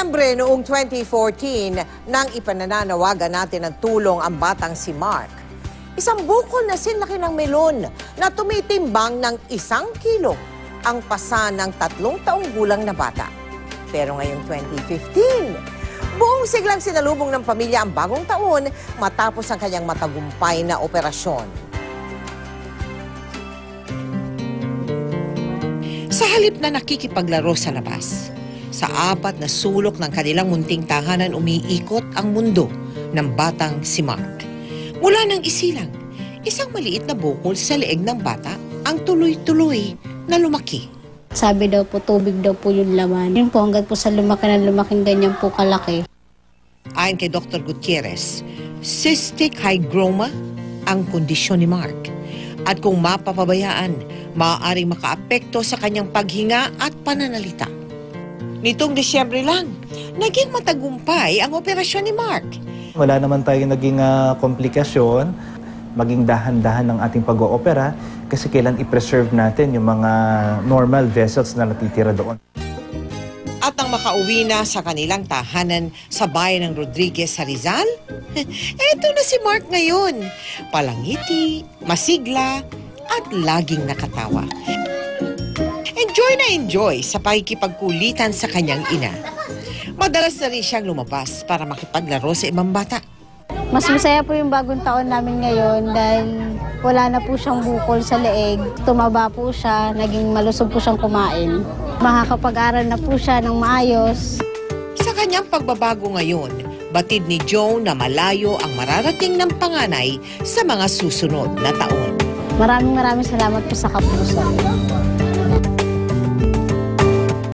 Nobyembre noong 2014 nang ipanananawagan natin ng tulong ang batang si Mark. Isang bukol na sinlaki ng melon na tumitimbang ng 1 kilo ang pasa ng 3 taong gulang na bata. Pero ngayong 2015, buong siglang sinalubong ng pamilya ang bagong taon matapos ang kanyang matagumpay na operasyon. Sa halip na nakikipaglaro sa labas, sa 4 na sulok ng kanilang munting tahanan umiikot ang mundo ng batang si Mark. Mula ng isilang, isang maliit na bukol sa leeg ng bata ang tuloy-tuloy na lumaki. Sabi daw po, tubig daw po yung laman. Yun po, hanggang po sa lumaki na lumaking ganyan po kalaki. Ayon kay Dr. Gutierrez, cystic hygroma ang kondisyon ni Mark. At kung mapapabayaan, maaaring makaapekto sa kanyang paghinga at pananalita. Nitong Disyembre lang, naging matagumpay ang operasyon ni Mark. Wala naman tayong naging komplikasyon, maging dahan-dahan ng ating pag-oopera kasi kailan i-preserve natin yung mga normal vessels na natitira doon. At nang makauwi na sa kanilang tahanan sa bayan ng Rodriguez sa Rizal, eto na si Mark ngayon. Palangiti, masigla, at laging nakatawa. Enjoy sa pakikipagkulitan sa kanyang ina. Madalas na rin siyang lumabas para makipaglaro sa ibang bata. Mas masaya po yung bagong taon namin ngayon dahil wala na po siyang bukol sa leeg. Tumaba po siya, naging malusog po siyang kumain. Makakapag-aral na po siya ng maayos. Sa kanyang pagbabago ngayon, batid ni Joe na malayo ang mararating ng panganay sa mga susunod na taon. Maraming salamat po sa kapuso.